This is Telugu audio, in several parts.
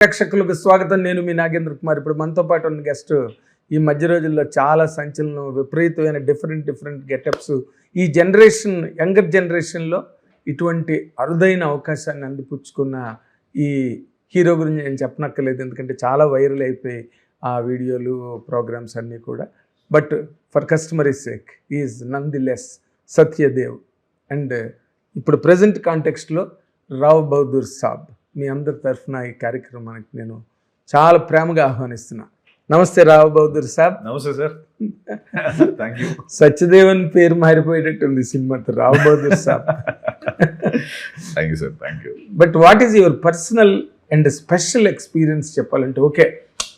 ప్రేక్షకులకు స్వాగతం. నేను మీ నాగేంద్ర కుమార్. ఇప్పుడు మనతో పాటు ఉన్న గెస్ట్ ఈ మధ్య రోజుల్లో చాలా సంచలనం, విపరీతమైన డిఫరెంట్ గెటప్స్. ఈ జనరేషన్, యంగర్ జనరేషన్లో ఇటువంటి అరుదైన అవకాశాన్ని అందిపుచ్చుకున్న ఈ హీరో గురించి నేను చెప్పనక్కర్లేదు, ఎందుకంటే చాలా వైరల్ అయిపోయి ఆ వీడియోలు, ప్రోగ్రామ్స్ అన్నీ కూడా. But for customary sake is nonetheless Satyadev. And ఇప్పుడు ప్రజెంట్ కాంటెక్స్ట్లో రావ్ బహదూర్ సాబ్ మీ అందరి తరఫున ఈ కార్యక్రమానికి నేను చాలా ప్రేమగా ఆహ్వానిస్తున్నా. నమస్తే రావ్ బహదూర్ సాబ్. నమస్తే సార్. Thank you. సత్యదేవన్ పేరు మారిపోయేటట్టుంది సినిమాతో, Rao Bahadur Saab. Thank you sir. Thank you. But what is your personal and special experience చెప్పాలంటే? ఓకే,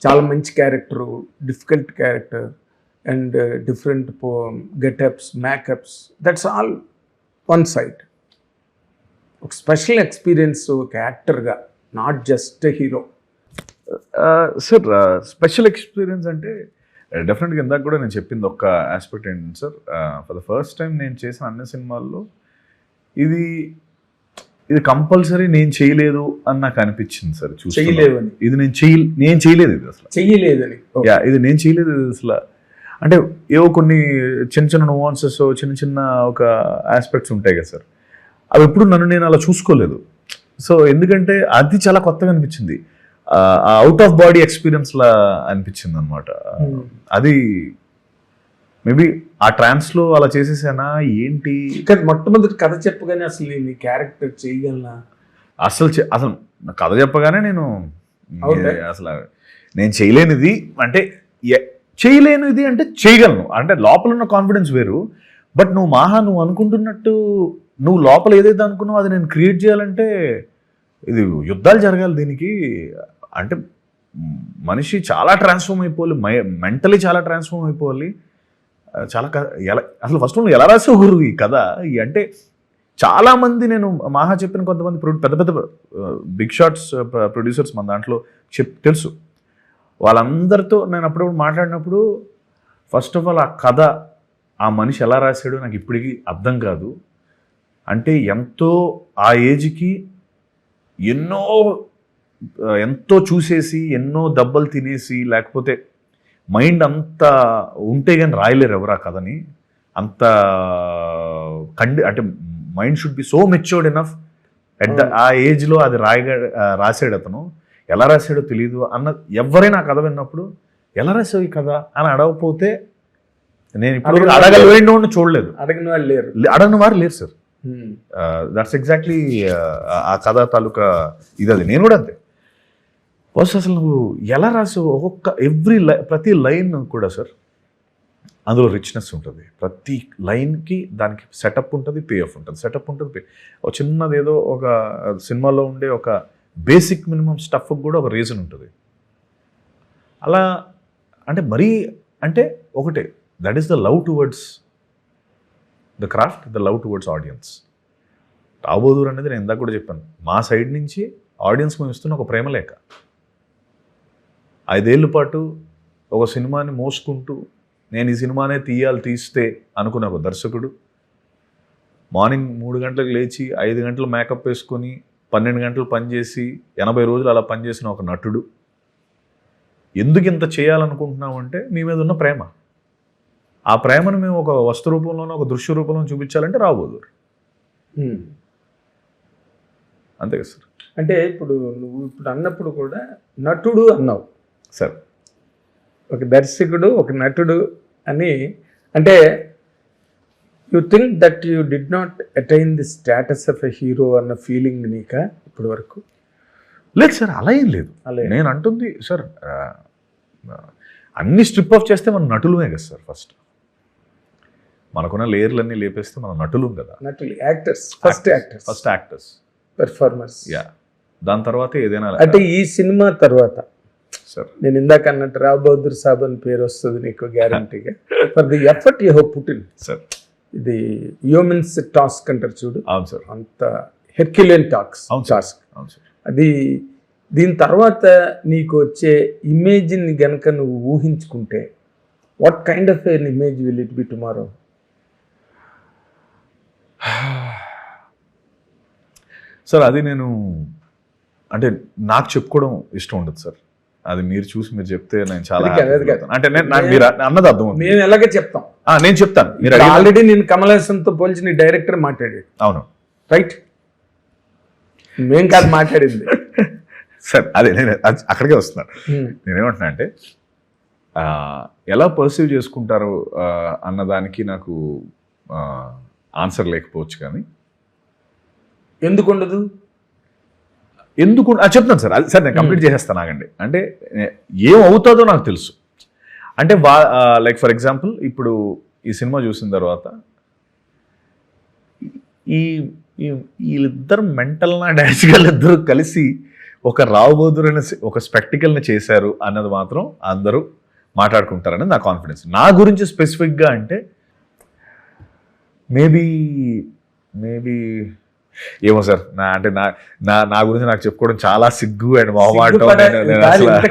చాలా మంచి character, difficult character and different getups, makeups, that's all one side. ఒక స్పెషల్ ఎక్స్పీరియన్స్ ఒక యాక్టర్గా, not just hero. Sir special experience అంటే డెఫినెట్గా ఇందాక కూడా నేను చెప్పింది ఒక్క ఆస్పెక్ట్ ఏంటి sir, for the first time నేను చేసిన అన్ని సినిమాల్లో ఇది కంపల్సరీ నేను చేయలేదు అని నాకు అనిపించింది సార్. చేయలేదని, ఇది నేను చేయలేదు, ఇది అసలు చెయ్యలేదని. ఇది నేను చేయలేదు, ఇది అసలు. అంటే ఏవో కొన్ని చిన్న నువాన్సెస్, చిన్న ఒక ఆస్పెక్ట్స్ ఉంటాయి కదా సార్, అవి ఎప్పుడు నేను అలా చూసుకోలేదు. సో ఎందుకంటే అది చాలా కొత్తగా అనిపించింది, అవుట్ ఆఫ్ బాడీ ఎక్స్పీరియన్స్ లా అనిపించింది అనమాట. అది మేబీ ఆ ట్రాన్స్లో అలా చేసేసానా ఏంటి. మొట్టమొదటి కథ చెప్పగానే అసలు నేను ఈ క్యారెక్టర్ చేయగలనా? అసలు కథ చెప్పగానే నేను అసలు నేను చేయలేనిది అంటే చేయలేనిది అంటే చేయగలను అంటే లోపల ఉన్న కాన్ఫిడెన్స్ వేరు. బట్ నువ్వు అనుకుంటున్నట్టు నువ్వు లోపల ఏదైతే అనుకున్నావు అది నేను క్రియేట్ చేయాలంటే ఇది యుద్ధాలు జరగాలి దీనికి. అంటే మనిషి చాలా ట్రాన్స్ఫార్మ్ అయిపోవాలి, మెంటలీ చాలా ట్రాన్స్ఫార్మ్ అయిపోవాలి. చాలా అసలు ఫస్ట్ నువ్వు ఎలా రాసావు గురు ఈ కథ అంటే చాలామంది, నేను మాహా చెప్పిన కొంతమంది పెద్ద బిగ్ షాట్స్ ప్రొడ్యూసర్స్ మన దాంట్లో తెలుసు, వాళ్ళందరితో నేను అప్పుడప్పుడు మాట్లాడినప్పుడు ఫస్ట్ ఆఫ్ ఆల్ ఆ కథ ఆ మనిషి ఎలా రాశాడో నాకు ఇప్పటికీ అర్థం కాదు. అంటే ఎంతో ఆ ఏజ్కి ఎంతో చూసేసి, ఎన్నో దెబ్బలు తినేసి, లేకపోతే మైండ్ అంత ఉంటే కానీ రాయలేరు ఎవరు ఆ కథని. అంత అంటే mind should be so matured enough at ఆ ఏజ్లో అది రాసాడు అతను. ఎలా రాశాడో తెలియదు అన్న ఎవరైనా ఆ కథ విన్నప్పుడు ఎలా రాసావు ఈ కథ అని అడగకపోతే నేను ఇప్పుడు అడగలేని చూడలేదు. అడగని వారు లేరు సార్. దట్స్ ఎగ్జాక్ట్లీ ఆ కథ తాలూకా ఇది. నేను కూడా అంతే. ఫస్ట్ అసలు నువ్వు ఎలా రాసావు ప్రతి లైన్ కూడా సార్ అందులో రిచ్నెస్ ఉంటుంది. ప్రతి లైన్కి దానికి సెటప్ ఉంటుంది, పే ఆఫ్ ఉంటుంది. సెటప్ ఉంటుంది, ఒక చిన్నది ఏదో ఒక సినిమాలో ఉండే ఒక బేసిక్ మినిమం స్టఫ్కి కూడా ఒక రీజన్ ఉంటుంది. అలా అంటే మరీ అంటే ఒకటే, that is the love towards the craft, the love towards audience. Rao Bahadur అనేది నేను ఇందాక కూడా చెప్పాను, మా సైడ్ నుంచి ఆడియన్స్ మేము ఇస్తున్న ఒక ప్రేమ లేఖ. 5 ఏళ్ళ పాటు ఒక సినిమాని మోసుకుంటూ నేను ఈ సినిమానే తీస్తే అనుకున్న ఒక దర్శకుడు, మార్నింగ్ 3 గంటలకు లేచి 5 గంటలు మేకప్ వేసుకొని 12 గంటలు పనిచేసి 80 రోజులు అలా పనిచేసిన ఒక నటుడు, ఎందుకు ఇంత చేయాలనుకుంటున్నామంటే మీ మీద ఉన్న ప్రేమ. ఆ ప్రేమను మేము ఒక వస్తు రూపంలోనో ఒక దృశ్య రూపంలో చూపించాలంటే రావ్ బహదూర్. అంతే కదా సార్. అంటే ఇప్పుడు నువ్వు అన్నప్పుడు కూడా నటుడు అన్నావు సార్, ఒక దర్శకుడు, ఒక నటుడు అని. అంటే you think that you did not attain the status of a hero అన్న ఫీలింగ్ నీకా ఇప్పటి వరకు? లేదు సార్, అలా ఏం లేదు. నేను అంటుంది సార్, అన్ని స్ట్రిప్ ఆఫ్ చేస్తే మన నటులమే కదా సార్. మనకున్న లేయర్లన్నీ లేపేస్తే మన నటులు కదా. నటులు, యాక్టర్స్, ఫస్ట్ యాక్టర్స్, పెర్ఫార్మర్స్. దాని తర్వాత ఏదైనా. అంటే ఈ సినిమా తర్వాత సార్ నేను ఇందాక అన్నట్టు రావ్ బహదూర్ సాబ్ అని పేరు వస్తుంది నీకు గ్యారంటీగా. For the effort you have put in sir. ఇది హ్యూమన్స్ టాస్క్ అంటారు చూడు. అవును సార్. అంత హెర్క్యులియన్ టాస్క్. అవును సార్. అది దీని తర్వాత నీకు వచ్చే ఇమేజ్ని గనక నువ్వు ఊహించుకుంటే what kind of an image will it be tomorrow? Sir అది నేను అంటే నాకు చెప్పుకోవడం ఇష్టం ఉండదు సార్. అది మీరు చూసి మీరు చెప్తే నేను చాలా అది కాదు, అది happy కాదు. అవుతాను. అంటే నాకు మీరు అన్నది అర్థం అవుతుంది. మేము ఎలాగే చెప్తాం. నేను చెప్తాను, మీరు ఆల్రెడీ నేను కమల్ హాసన్తో పోల్చి నీ డైరెక్టర్ మాట్లాడాడు, అవును రైట్? మేం కాదు మాట్లాడింది. సార్ అదే నేను అక్కడికే వస్తున్నాను. నేనేమంటున్నా అంటే ఎలా పర్సీవ్ చేసుకుంటారు అన్నదానికి నాకు ఆన్సర్ లేకపోవచ్చు, కానీ ఎందుకు ఉండదు? ఎందుకు చెప్తాను సార్. అది సార్ నేను కంప్లీట్ చేసేస్తాను, ఆగండి. అంటే ఏమవుతుందో నాకు తెలుసు. అంటే లైక్ ఫర్ ఎగ్జాంపుల్ ఇప్పుడు ఈ సినిమా చూసిన తర్వాత వీళ్ళిద్దరు మెంటల్ నా డాష్ ఇద్దరు కలిసి ఒక రావుబోదురు అనే ఒక స్పెక్టికల్ని చేశారు అన్నది మాత్రం అందరూ మాట్లాడుకుంటారనేది నా కాన్ఫిడెన్స్. నా గురించి స్పెసిఫిక్గా అంటే మేబీ ఏమో సార్, నా గురించి నాకు చెప్పుకోవడం చాలా సిగ్గు అండ్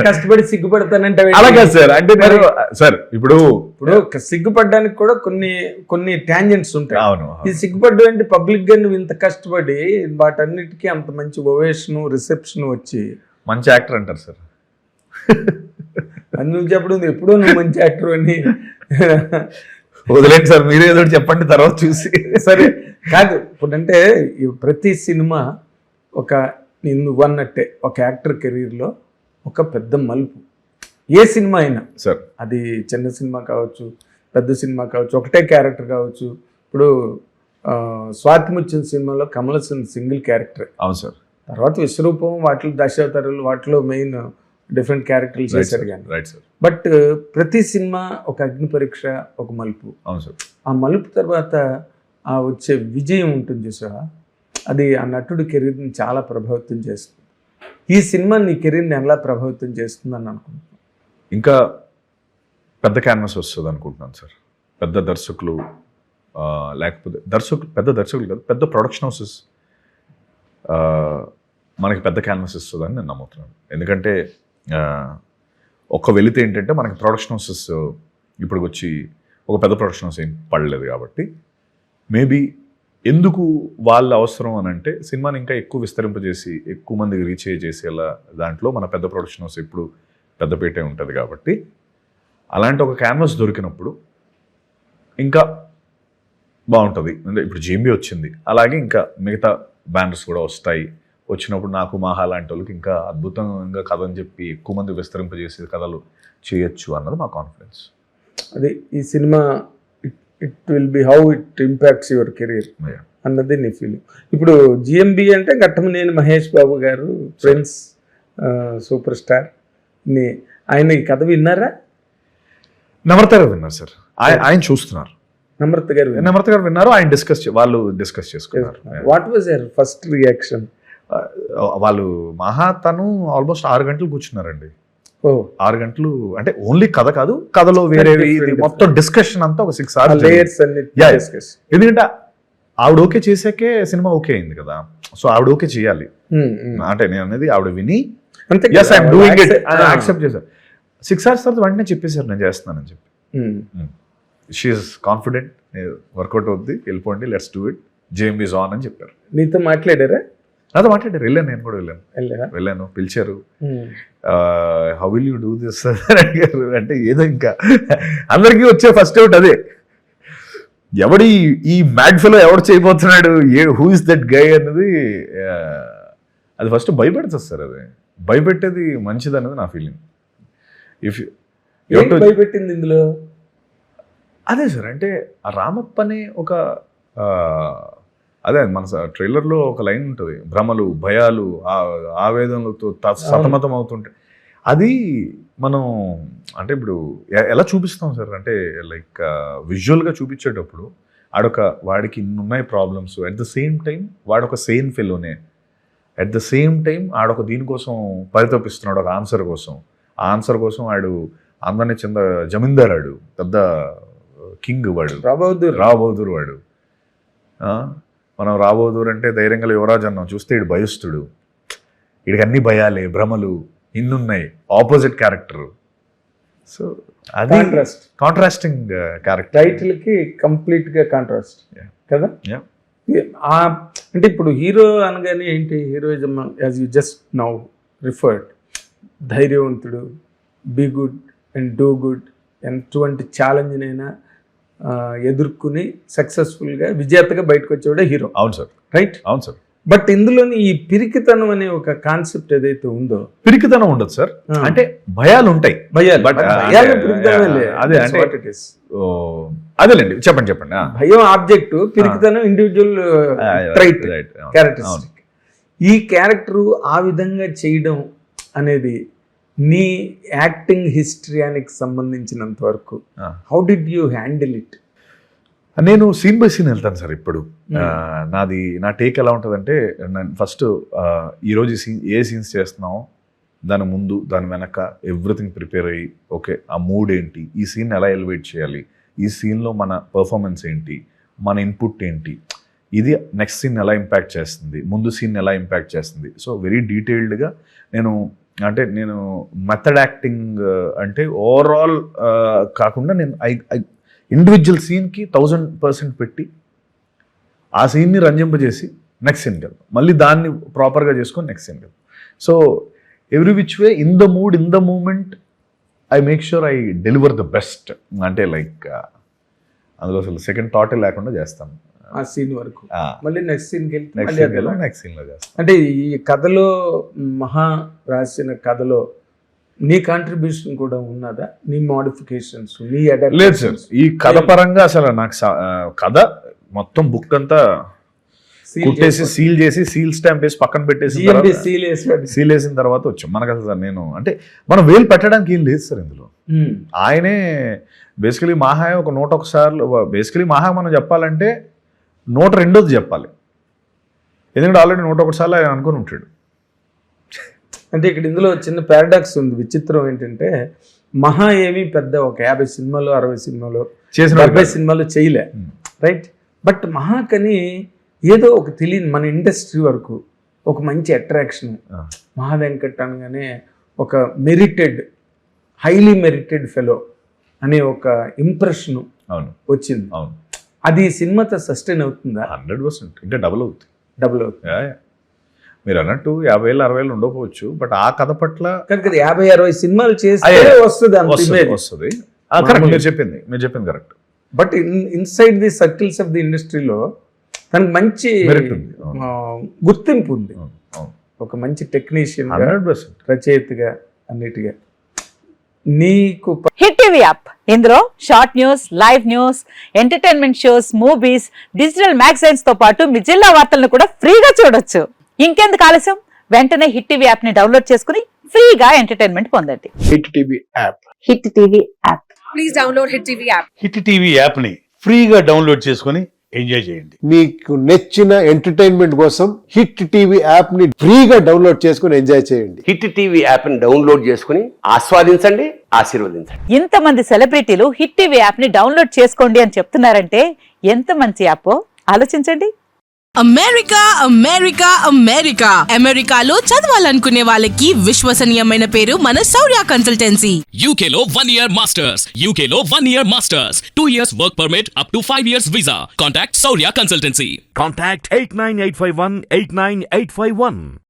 కష్టపడి సిగ్గుపడతానంటే అలాగే సార్. అంటే నేను సార్ ఇప్పుడు సిగ్గుపడడానికి కూడా కొన్ని టాంజెంట్స్ ఉంటాయి. అవును, ఇది సిగ్గుపడ్డం అంటే పబ్లిక్ గా నువ్వు ఇంత కష్టపడి వాటన్నిటికీ అంత మంచి ఓవేషన్ రిసెప్షన్ వచ్చి మంచి యాక్టర్ అంటారు సార్. అని నువ్వు చెప్పడం ఎప్పుడో నువ్వు మంచి యాక్టర్ అని వదిలేండి సార్, మీరే ఏదో చెప్పండి తర్వాత చూసి. సరే కాదు, ఇప్పుడంటే ప్రతి సినిమా ఒక నువ్వు అన్నట్టే ఒక యాక్టర్ కెరీర్లో ఒక పెద్ద మలుపు. ఏ సినిమా అయినా సార్, అది చిన్న సినిమా కావచ్చు, పెద్ద సినిమా కావచ్చు, ఒకటే క్యారెక్టర్ కావచ్చు. ఇప్పుడు స్వాతి ముత్యం సినిమాలో కమల్ హాసన్ సింగిల్ క్యారెక్టర్. అవును సార్. తర్వాత విశ్వరూపం, వాటిలో దశావతారాలు, వాటిలో మెయిన్ డిఫరెంట్ క్యారెక్టర్లు చేశారు కానీ. Right sir. బట్ ప్రతి సినిమా ఒక అగ్ని పరీక్ష, ఒక మలుపు. అవును సార్. ఆ మలుపు తర్వాత ఆ వచ్చే విజయం ఉంటుంది చూసావా, అది ఆ నటుడి కెరీర్ని చాలా ప్రభావితం చేస్తుంది. ఈ సినిమా నీ కెరీర్ని ఎలా ప్రభావితం చేస్తుందని అనుకుంటున్నాను? ఇంకా పెద్ద క్యాన్వాస్ వస్తుంది అనుకుంటున్నాను సార్. పెద్ద దర్శకులు, లేకపోతే పెద్ద దర్శకులు కాదు, పెద్ద ప్రొడక్షన్ హౌసెస్ మనకి పెద్ద క్యాన్వాస్ ఇస్తుందని నేను నమ్ముతున్నాను. ఎందుకంటే వెళితే ఏంటంటే మనకి ప్రొడక్షన్ హౌసెస్ ఇప్పుడు వచ్చి ఒక పెద్ద ప్రొడక్షన్ హౌస్ ఏం పడలేదు కాబట్టి మేబీ ఎందుకు వాళ్ళ అవసరం అని అంటే సినిమాని ఇంకా ఎక్కువ విస్తరింపజేసి ఎక్కువ మందికి రీచ్ చేసేలా దాంట్లో మన పెద్ద ప్రొడక్షన్ హౌస్ ఇప్పుడు పెద్దపేటే ఉంటుంది కాబట్టి అలాంటి ఒక క్యాన్వాస్ దొరికినప్పుడు ఇంకా బాగుంటుంది. అంటే ఇప్పుడు జేఎంబీ వచ్చింది, అలాగే ఇంకా మిగతా బ్యానర్స్ కూడా వస్తాయి. వచ్చినప్పుడు నాకు మాహా లాంటి వాళ్ళకి ఇంకా అద్భుతంగా కథ అని చెప్పి ఎక్కువ మంది విస్తరింపజేసే కథలు చేయొచ్చు అన్నది మా కాన్ఫిడెన్స్. అది ఈ cinema it will be how it impacts your career అన్నది నీ ఫీలింగ్. ఇప్పుడు జిఎంబి అంటే ఘట్టమనేని మహేష్ బాబు గారు, ఫ్రెండ్స్ సూపర్ స్టార్, ఆయన ఈ కథ విన్నారా? నమ్రత గారు విన్నారు సార్, ఆయన చూస్తున్నారు. నమ్రత గారు విన్నారు, ఆయన వాళ్ళు డిస్కస్ చేసుకున్నారు. What was your first reaction? వాళ్ళు తను ఆల్మోస్ట్ 6 గంటలు కూర్చున్నారండి. 6 గంటలు అంటే ఓన్లీ కథ కాదు, కథలో వేరే మొత్తం డిస్కషన్ అంతా ఒక 6 hours. ఎందుకంటే ఆవిడ ఓకే చేసాకే సినిమా ఓకే అయింది కదా, సో ఆవిడ ఓకే చేయాలి. అంటే నేను అనేది ఆవిడ విని యాక్సెప్ట్ చేశారు. 6 hours తర్వాత వెంటనే చెప్పేశారు నేను చేస్తున్నానని చెప్పి. షీఈస్ కాన్ఫిడెంట్, వర్కౌట్ అవుద్ది, వెళ్ళిపోండి, let's do it, JMB on అని చెప్పారు. నీతో మాట్లాడారా? నాతో మాట్లాడారు, వెళ్ళాను, నేను కూడా వెళ్ళాను, పిలిచారు. How will you do this అడిగారు. అంటే ఏదో ఇంకా అందరికీ వచ్చే ఫస్ట్ అవుట్ అదే, ఎవడి ఈ మ్యాడ్ ఫెలో ఎవడు చేయబోతున్నాడు, హూ ఇస్ దట్ గై అన్నది. అది ఫస్ట్ భయపెడుతుంది సార్, అది భయపెట్టేది మంచిది అన్నది నా ఫీలింగ్. భయపెట్టింది ఇందులో అదే సార్, అంటే ఆ రామప్పని ఒక అదే మన ట్రైలర్లో ఒక లైన్ ఉంటుంది, భ్రమలు, భయాలు, ఆవేదనలతో సతమతం అవుతుంటే అది మనం అంటే ఇప్పుడు ఎలా చూపిస్తాం సార్ అంటే లైక్ విజువల్గా చూపించేటప్పుడు వాడికి ఇన్నున్నాయి problems, at the same time వాడొక సేమ్ ఫెలోనే, అట్ ద సేమ్ టైం ఆడొక దీనికోసం పరితపిస్తున్నాడు, ఒక ఆన్సర్ కోసం. ఆ ఆన్సర్ కోసం వాడు అందరినీ జమీందారాడు, పెద్ద కింగ్ వాడు, రాబోదూర్ వాడు. మనం రాబోదూర్ అంటే ధైర్యంగా యువరాజు అన్నాం, చూస్తే ఇడు భయస్తుడు, వీడికి అన్ని భయాలే, భ్రమలు ఇన్నున్నాయి, ఆపోజిట్ క్యారెక్టర్. సో అది కాంట్రాస్టింగ్ క్యారెక్టర్, టైటిల్ కి కంప్లీట్ గా కాంట్రాస్ట్ కదా. అంటే ఇప్పుడు హీరో అనగానే ఏంటి heroism, as you just now referred, ధైర్యవంతుడు, be good and do good, ఎటువంటి ఛాలెంజ్నైనా ఎదుర్కొని సక్సెస్ఫుల్గా విజేతగా బయటకు వచ్చేవాడే హీరో. అవును సార్, రైట్. అవును సార్. బట్ ఇందులోని ఈ పిరికితనం అనే ఒక కాన్సెప్ట్ ఏదైతే ఉందో, పిరికితనం ఉండదు సార్, అంటే భయాలు ఉంటాయి. బట్ అదే అంటే అదేలేండి, చెప్పండి చెప్పండి. భయం ఆబ్జెక్ట్, పిరికితనం ఇండివిజువల్ ట్రైట్, క్యారెక్టరిస్టిక్. ఈ క్యారెక్టర్ ఆ విధంగా చేయడం అనేది నీ యాక్టింగ్ హిస్టరీకి సంబంధించినంత వరకు how did you handle it? నేను సీన్ బై సీన్ వెళ్తాను సార్. ఇప్పుడు నా టేక్ ఎలా ఉంటుందంటే, నేను ఫస్ట్ ఈరోజు ఏ సీన్స్ చేస్తున్నామో దాని ముందు దాని వెనక ఎవ్రీథింగ్ ప్రిపేర్ అయ్యి, ఓకే ఆ మూడ్ ఏంటి, ఈ సీన్ ఎలా ఎలివేట్ చేయాలి, ఈ సీన్లో మన పర్ఫార్మెన్స్ ఏంటి, మన ఇన్పుట్ ఏంటి, ఇది నెక్స్ట్ సీన్ ఎలా ఇంపాక్ట్ చేస్తుంది, ముందు సీన్ ఎలా ఇంపాక్ట్ చేస్తుంది. సో వెరీ డీటెయిల్డ్గా నేను మెథడ్ యాక్టింగ్ అంటే ఓవరాల్ కాకుండా నేను ఇండివిజువల్ సీన్కి 1000% పెట్టి ఆ సీన్ని రంజింపజేసి నెక్స్ట్ సీన్కి వెళ్తాం, మళ్ళీ దాన్ని ప్రాపర్గా చేసుకొని నెక్స్ట్ సీన్కి వెళ్తాం. So every which way in the mood, in the moment I make sure I deliver the best. అంటే లైక్ అందులో అసలు సెకండ్ థాటే లేకుండా చేస్తాను ఆ సీన్ వరకు. మళ్ళీ నెక్స్ట్ సీన్కి వెళ్తే నెక్స్ట్ సీన్లో చేస్తాను. అంటే ఈ కథలో, మహా రాసిన కథలో నీ కాంట్రిబ్యూషన్ కూడా ఉన్నదా? నీ మోడిఫికేషన్స్, నీ అడాప్టేషన్స్? లేదు సార్, ఈ కథ పరంగా అసలు నాకు కథ మొత్తం బుక్ అంతా కుట్టేసి సీల్ చేసి సీల్ స్టాంప్ వేసి పక్కన పెట్టేసి సీల్ వేసిన తర్వాత వచ్చాం. మనకు అసలు నేను అంటే మనం వేలు పెట్టడానికి ఏం లేదు సార్ ఇందులో. ఆయనే బేసికలీ మాహా ఒక 101 సార్లు, బేసికలీ మాహా మనం చెప్పాలంటే 102ది చెప్పాలి, ఎందుకంటే ఆల్రెడీ 101 సార్లు ఆయన అనుకుని ఉంటాడు. అంటే ఇక్కడ ఇందులో చిన్న పారాడాక్స్ ఉంది. విచిత్రం ఏంటంటే, మహా ఏమీ పెద్ద ఒక 50 సినిమాలు 60 సినిమాలు 70 సినిమాలు చేయలే, రైట్. బట్ మహాకని ఏదో ఒక తెలియని మన ఇండస్ట్రీ వరకు ఒక మంచి అట్రాక్షన్. మహా వెంకట్ అనగానే ఒక మెరిటెడ్, హైలీ మెరిటెడ్ ఫెలో అనే ఒక ఇంప్రెషన్ వచ్చింది. అది సినిమాతో సస్టైన్ అవుతుందా? 100% ఇంకా డబుల్ అవుతుంది. మీరు అన్నట్టు 50,000 60,000 ఉండకపోవచ్చు, బట్ ఆ కథ పట్ల 50-60 సినిమాలు చేస్తే వస్తుంది. మీరు చెప్పింది correct. But inside the circles of the ఇండస్ట్రీలో తనకు మంచి గుర్తింపు ఉంది. ఒక మంచి టెక్నీషియన్, రచయితగా, అన్నిటిగా. నీకు హిట్ టీవీ యాప్, ఇందులో short news, live news, entertainment shows, movies, digital magazines తో పాటు మీ జిల్లా వార్తలను కూడా ఫ్రీగా చూడొచ్చు. ఇంకెందుకు ఆలస్యం, వెంటనే హిట్ టీవీ యాప్ ని డౌన్లోడ్ చేసుకుని ఫ్రీగా ఎంటర్టైన్మెంట్ పొందండి. Hit TV app, hit TV app, please download hit TV app. Hit TV app ని ఫ్రీగా డౌన్లోడ్ చేసుకుని ఎంజాయ్ చేయండి. మీకు నచ్చిన ఎంటర్టైన్మెంట్ కోసం హిట్ టీవీ యాప్ ని ఫ్రీగా డౌన్లోడ్ చేసుకుని ఎంజాయ్ చేయండి. హిట్ టీవీ యాప్ ని డౌన్లోడ్ చేసుకుని ఆస్వాదించండి, ఆశీర్వదించండి. ఇంతమంది సెలబ్రిటీలు హిట్ టీవీ యాప్ ని డౌన్లోడ్ చేసుకోండి అని చెప్తున్నారంటే ఎంత మంచి యాప్ ఆలోచించండి. అమెరికా అమెరికా అమెరికా అమెరికాలో చదవాలనుకునే వాళ్ళకి విశ్వసనీయమైన పేరు మన శౌర్య కన్సల్టెన్సీ. UK లో 1 year masters, UK లో 1 year masters, 2 years work permit up to 5 years visa. Contact Saurya Consultancy. Contact 89851 89851.